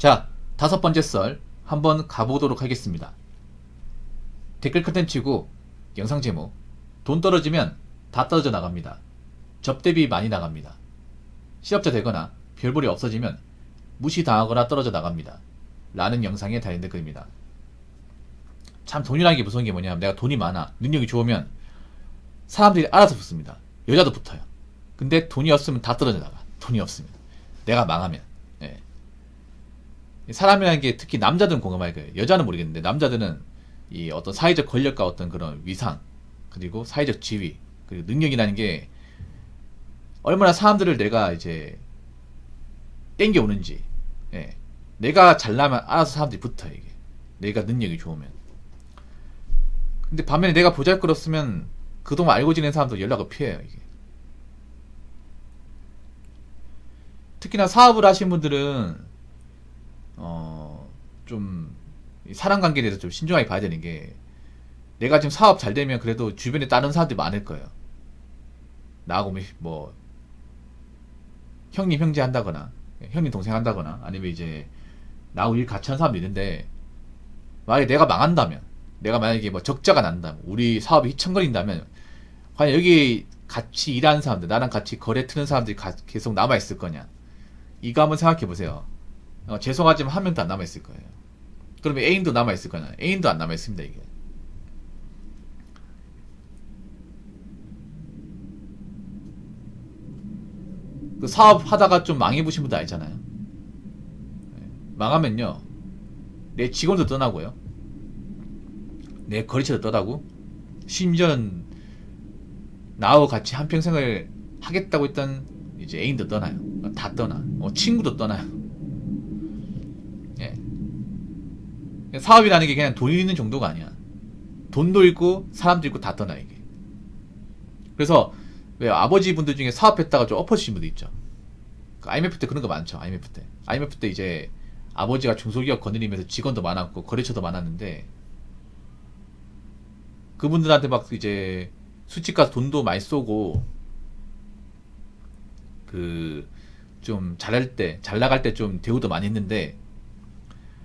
자, 5번째 썰 한번 가보도록 하겠습니다. 댓글 컨텐츠고 영상 제목 돈 떨어지면 다 떨어져 나갑니다. 접대비 많이 나갑니다. 실업자 되거나 별볼이 없어지면 무시당하거나 떨어져 나갑니다. 라는 영상에 달린 댓글입니다. 참 돈이라는 게 무서운 게 뭐냐면 내가 돈이 많아 능력이 좋으면 사람들이 알아서 붙습니다. 여자도 붙어요. 근데 돈이 없으면 다 떨어져 나가. 돈이 없으면 내가 망하면. 예. 사람이라는 게 특히 남자들은 공감할 거예요. 여자는 모르겠는데 남자들은 이 어떤 사회적 권력과 어떤 그런 위상 그리고 사회적 지위 그리고 능력이라는 게 얼마나 사람들을 내가 이제 땡겨오는지. 예. 내가 잘나면 알아서 사람들이 붙어 이게. 내가 능력이 좋으면. 근데 반면에 내가 보잘것없으면 그동안 알고 지낸 사람도 연락을 피해요 이게. 특히나 사업을 하신 분들은 좀 사람 관계에 대해서 좀 신중하게 봐야 되는 게 내가 지금 사업 잘 되면 그래도 주변에 다른 사람들이 많을 거예요. 나하고 뭐 형님 형제 한다거나 형님 동생 한다거나 아니면 이제 나하고 일 같이 하는 사람도 있는데 만약에 내가 망한다면 내가 만약에 뭐 적자가 난다면 우리 사업이 휘청거린다면 과연 여기 같이 일하는 사람들 나랑 같이 거래 트는 사람들이 계속 남아있을 거냐 이거 한번 생각해 보세요. 죄송하지만 한 명도 안 남아있을 거예요. 그러면 애인도 남아있을 거냐 애인도 안 남아있습니다 이게. 그 사업 하다가 좀 망해보신 분도 알잖아요. 망하면요 내 직원도 떠나고요 내 거래처도 떠나고 심지어는 나하고 같이 한평생을 하겠다고 했던 이제 애인도 떠나요. 다 떠나. 친구도 떠나요. 예. 사업이라는 게 그냥 돈 있는 정도가 아니야. 돈도 있고 사람도 있고 다 떠나 이게. 그래서 왜 아버지 분들 중에 사업했다가 좀 엎어지신 분도 있죠. 그 IMF 때 그런 거 많죠. IMF 때 이제 아버지가 중소기업 거느리면서 직원도 많았고 거래처도 많았는데 그분들한테 막 이제 술집 가서 돈도 많이 쏘고 그 좀 잘할 때 잘 나갈 때 좀 대우도 많이 했는데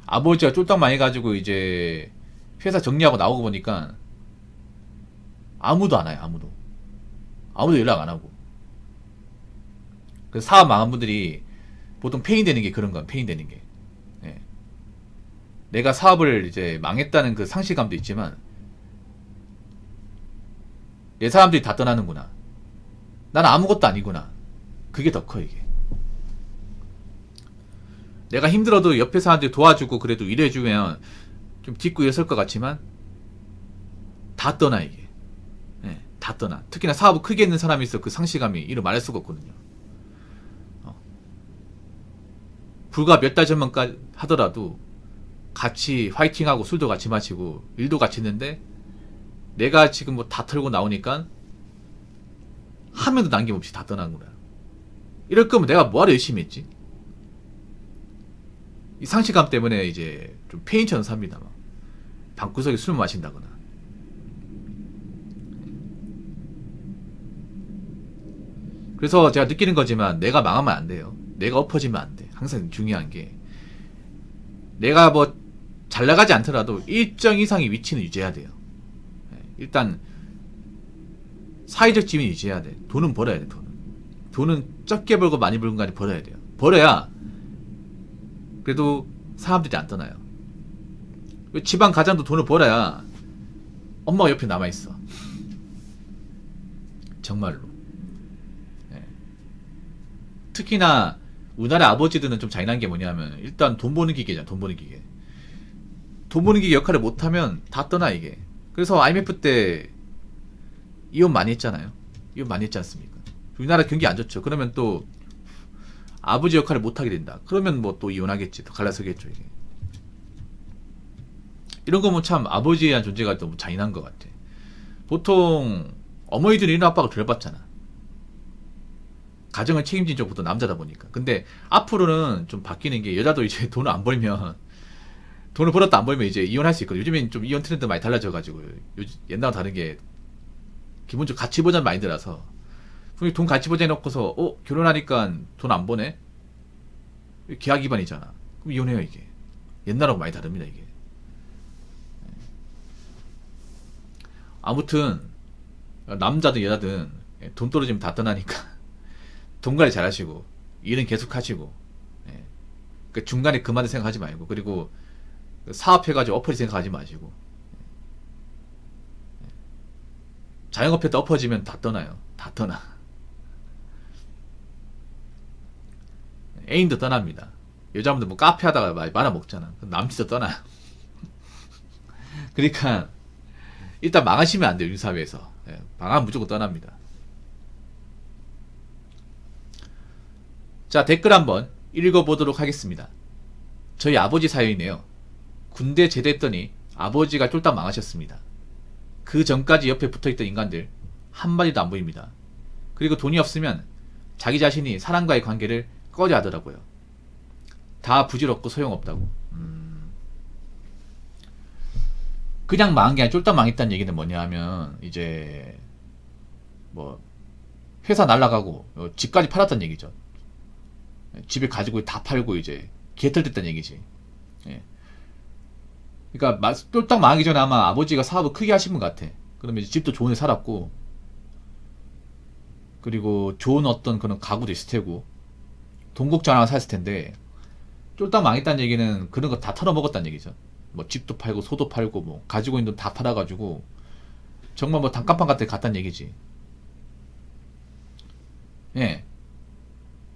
아버지가 쫄딱 많이 가지고 이제 회사 정리하고 나오고 보니까 아무도 안 와요. 아무도 연락 안 하고. 그래서 사업 망한 분들이 보통 페인 되는 게 그런 거야. 페인 되는 게. 예. 내가 사업을 이제 망했다는 그 상실감도 있지만 내 사람들이 다 떠나는구나. 나는 아무것도 아니구나. 그게 더 커 이게. 내가 힘들어도 옆에 사람들이 도와주고 그래도 일해주면 좀 딛고 일어설 것 같지만 다 떠나 이게. 네, 다 떠나. 특히나 사업을 크게 했는 사람이 있어 그 상실감이 이루 말할 수가 없거든요. 불과 몇 달 전만 하더라도 같이 화이팅하고 술도 같이 마시고 일도 같이 했는데 내가 지금 뭐 다 털고 나오니까 한 명도 남김없이 다 떠난 거야. 이럴 거면 내가 뭐하러 열심히 했지? 이 상실감 때문에 이제 좀 페인처럼 삽니다. 막. 방구석에 술 마신다거나. 그래서 제가 느끼는 거지만 내가 망하면 안 돼요. 내가 엎어지면 안 돼. 항상 중요한 게 내가 뭐 잘 나가지 않더라도 일정 이상의 위치는 유지해야 돼요. 일단 사회적 지위는 유지해야 돼. 돈은 벌어야 돼. 돈은 적게 벌고 많이 벌건 간에 벌어야 돼요. 벌어야 그래도 사람들이 안 떠나요. 집안 가장도 돈을 벌어야 엄마가 옆에 남아있어. 정말로. 네. 특히나 우리나라 아버지들은 좀 잔인한 게 뭐냐면 일단 돈 버는 기계잖아. 돈 버는 기계. 돈 버는 기계 역할을 못하면 다 떠나 이게. 그래서 IMF 때 이혼 많이 했잖아요. 이혼 많이 했지 않습니까? 우리나라 경기 안 좋죠. 그러면 또 아버지 역할을 못하게 된다. 그러면 뭐 또 이혼하겠지. 또 갈라서겠죠 이게. 이런 거면 참 아버지에 대한 존재가 너무 잔인한 것 같아. 보통 어머니들은 이런 압박을 덜 받잖아. 가정을 책임진 쪽부터 남자다 보니까. 근데 앞으로는 좀 바뀌는 게 여자도 이제 돈을 안 벌면 돈을 벌었다 안 벌면 이제 이혼할 수 있거든. 요즘엔 좀 이혼 트렌드 많이 달라져가지고 옛날과 다른 게 기본적으로 같이 보자는 마인드라서 돈 같이 보자 해놓고서 결혼하니까 돈 안 버네? 계약 위반이잖아. 그럼 이혼해요 이게. 옛날하고 많이 다릅니다 이게. 아무튼 남자든 여자든 돈 떨어지면 다 떠나니까 돈 관리 잘 하시고 일은 계속 하시고, 그 중간에 그만둘 생각하지 말고, 그리고 사업해가지고 엎어질 생각하지 마시고, 자영업했다 엎어지면 다 떠나요. 다 떠나. 애인도 떠납니다. 여자분들 뭐 카페 하다가 말아 먹잖아. 남친도 떠나요. 그러니까 일단 망하시면 안 돼요. 우리 사회에서. 망하면 무조건 떠납니다. 자, 댓글 한번 읽어보도록 하겠습니다. 저희 아버지 사연이네요. 군대 제대했더니 아버지가 쫄딱 망하셨습니다. 그 전까지 옆에 붙어있던 인간들 한마디도 안 보입니다. 그리고 돈이 없으면 자기 자신이 사람과의 관계를 꺼려 하더라고요. 다 부질없고 소용없다고. 그냥 망한 게 아니라 쫄딱 망했다는 얘기는 뭐냐 하면, 이제 뭐 회사 날라가고 집까지 팔았다는 얘기죠. 집에 가지고 다 팔고 이제 개털됐다는 얘기지. 그러니까 쫄딱 망하기 전에 아마 아버지가 사업을 크게 하신 것 같아. 그러면 이제 집도 좋은 데 살았고, 그리고 좋은 어떤 그런 가구도 있을 테고, 돈곡장 하나 샀을 텐데, 쫄딱 망했다는 얘기는 그런 거 다 털어먹었다는 얘기죠. 뭐 집도 팔고 소도 팔고 뭐 가지고 있는 돈 다 팔아가지고 정말 뭐 단칸방 같은 데 갔다는 얘기지.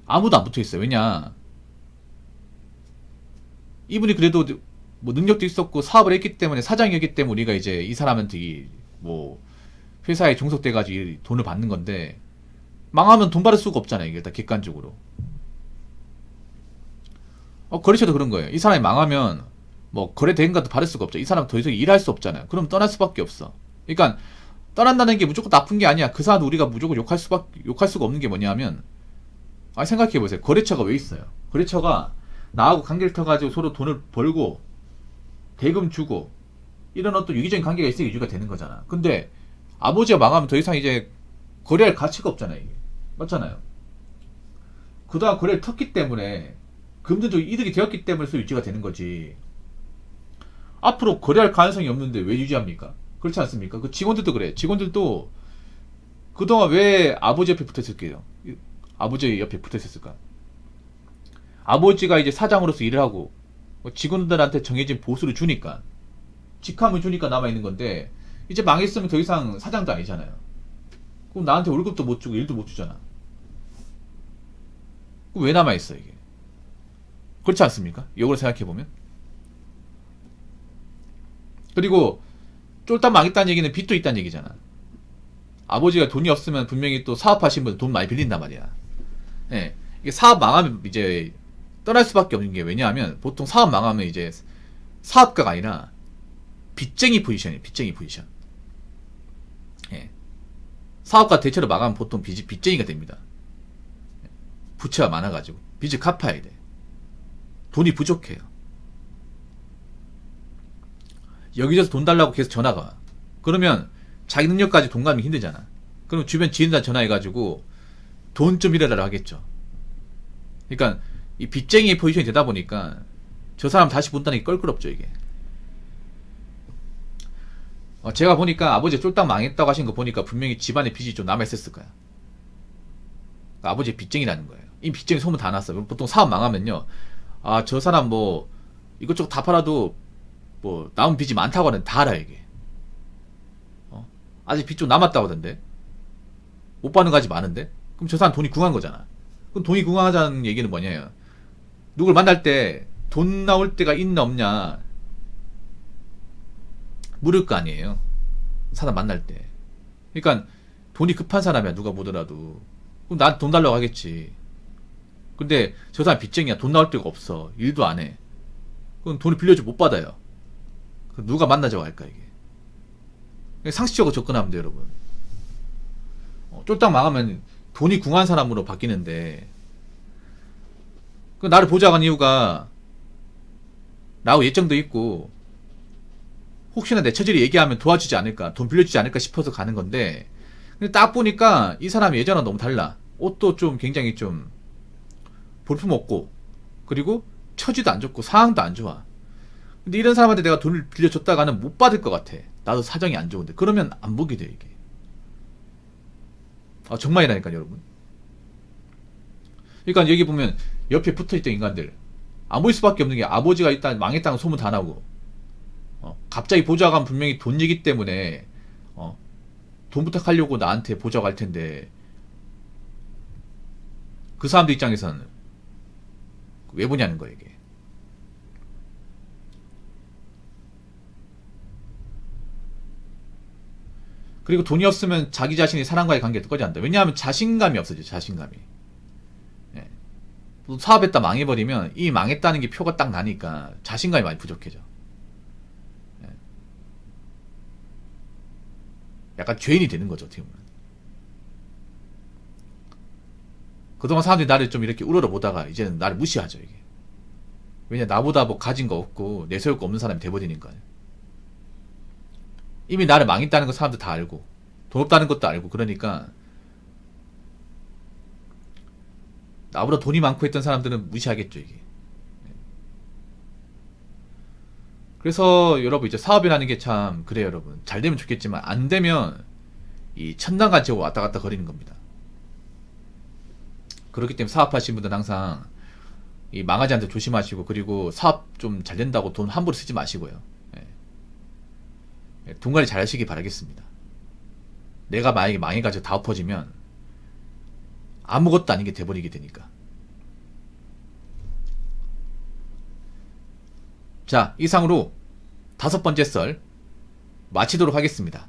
아무도 안 붙어있어요. 왜냐, 이분이 그래도 뭐 능력도 있었고 사업을 했기 때문에, 사장이었기 때문에 우리가 이제 이 사람한테 뭐 회사에 종속돼가지고 돈을 받는 건데, 망하면 돈 받을 수가 없잖아요. 이게 일단 객관적으로. 거래처도 그런 거예요. 이 사람이 망하면 뭐 거래 대행가도 받을 수가 없죠. 이 사람 더 이상 일할 수 없잖아요. 그럼 떠날 수밖에 없어. 그러니까 떠난다는 게 무조건 나쁜 게 아니야. 그 사람 우리가 무조건 욕할 수가 없는 게 뭐냐면, 생각해보세요. 거래처가 왜 있어요? 거래처가 나하고 관계를 터가지고 서로 돈을 벌고 대금 주고 이런 어떤 유기적인 관계가 있으니까 유지가 되는 거잖아. 근데 아버지가 망하면 더 이상 이제 거래할 가치가 없잖아요. 이게. 맞잖아요. 그동안 거래를 텄기 때문에, 금전적 이득이 되었기 때문에 유지가 되는 거지. 앞으로 거래할 가능성이 없는데 왜 유지합니까? 그렇지 않습니까? 그 직원들도 그래. 직원들도 그동안 왜 아버지 옆에 붙어있을게요? 아버지 옆에 붙어있었을까? 아버지가 이제 사장으로서 일을 하고 직원들한테 정해진 보수를 주니까, 직함을 주니까 남아있는 건데, 이제 망했으면 더 이상 사장도 아니잖아요. 그럼 나한테 월급도 못 주고 일도 못 주잖아. 그럼 왜 남아있어 이게? 그렇지 않습니까? 역으로 생각해보면. 그리고 쫄딱 망했다는 얘기는 빚도 있다는 얘기잖아. 아버지가 돈이 없으면 분명히 또 사업하신 분 돈 많이 빌린단 말이야. 이게 사업 망하면 이제 떠날 수밖에 없는 게, 왜냐하면 보통 사업 망하면 이제 사업가가 아니라 빚쟁이 포지션이에요. 빚쟁이 포지션. 사업가 대체로 망하면 보통 빚쟁이가 됩니다. 부채가 많아가지고 빚을 갚아야 돼. 돈이 부족해요. 여기저기서 돈 달라고 계속 전화가 와. 그러면 자기 능력까지 돈 가면 힘들잖아. 그럼 주변 지인들 전화해가지고 돈 좀 빌려달라고 하겠죠. 그러니까 이 빚쟁이 포지션이 되다 보니까 저 사람 다시 본다는 게 껄끄럽죠 이게. 제가 보니까 아버지가 쫄딱 망했다고 하신 거 보니까 분명히 집안에 빚이 좀 남아있었을 거야. 그러니까 아버지의 빚쟁이라는 거예요. 이 빚쟁이 소문 다 났어. 보통 사업 망하면요, 저 사람 뭐 이것저것 다 팔아도 뭐 남은 빚이 많다고 하는데 다 알아 이게. 아직 빚 좀 남았다고 하던데, 못 받는 가지 많은데, 그럼 저 사람 돈이 궁한 거잖아. 그럼 돈이 궁하자는 얘기는 뭐냐요, 누굴 만날 때 돈 나올 때가 있나 없냐 물을 거 아니에요, 사람 만날 때. 그러니까 돈이 급한 사람이야 누가 보더라도. 그럼 나한테 돈 달라고 하겠지. 근데 저 사람 빚쟁이야. 돈 나올 데가 없어. 일도 안 해. 그럼 돈을 빌려줘 못 받아요. 그럼 누가 만나자고 할까 이게. 상식적으로 접근하면 돼요 여러분. 쫄딱 망하면 돈이 궁한 사람으로 바뀌는데, 나를 보자고 한 이유가 나하고 예정도 있고 혹시나 내 처지를 얘기하면 도와주지 않을까, 돈 빌려주지 않을까 싶어서 가는 건데, 근데 딱 보니까 이 사람이 예전과 너무 달라. 옷도 좀 굉장히 좀 볼품 없고, 그리고 처지도 안 좋고 상황도 안 좋아. 근데 이런 사람한테 내가 돈을 빌려줬다가는 못 받을 것 같아. 나도 사정이 안 좋은데. 그러면 안 보게 돼, 이게. 아, 정말이라니까요, 여러분. 그러니까 여기 보면 옆에 붙어있던 인간들 안 보일 수밖에 없는 게, 아버지가 일단 망했다는 소문 다 나고, 갑자기 보좌관 분명히 돈 얘기 때문에 돈 부탁하려고 나한테 보좌 갈 텐데, 그 사람들 입장에서는 왜 보냐는 거야, 이게. 그리고 돈이 없으면 자기 자신이 사람과의 관계도 꺼져간다. 왜냐하면 자신감이 없어져, 자신감이. 예. 사업했다 망해버리면 이 망했다는 게 표가 딱 나니까 자신감이 많이 부족해져. 예. 약간 죄인이 되는 거죠, 어떻게 보면. 그동안 사람들이 나를 좀 이렇게 우러러 보다가 이제는 나를 무시하죠, 이게. 왜냐, 나보다 뭐 가진 거 없고 내세울 거 없는 사람이 돼버리니까요. 이미 나를 망했다는 거 사람들 다 알고, 돈 없다는 것도 알고, 그러니까 나보다 돈이 많고 했던 사람들은 무시하겠죠, 이게. 그래서 여러분, 이제 사업이라는 게 참 그래요, 여러분. 잘 되면 좋겠지만 안 되면 이 천당과 지옥 왔다 갔다 거리는 겁니다. 그렇기 때문에 사업하시는 분들은 항상 이 망하지 않도록 조심하시고, 그리고 사업 좀 잘 된다고 돈 함부로 쓰지 마시고요. 돈 관리 잘 하시기 바라겠습니다. 내가 만약에 망해가지고 다 엎어지면 아무것도 아닌 게 돼버리게 되니까. 자, 이상으로 5번째 썰 마치도록 하겠습니다.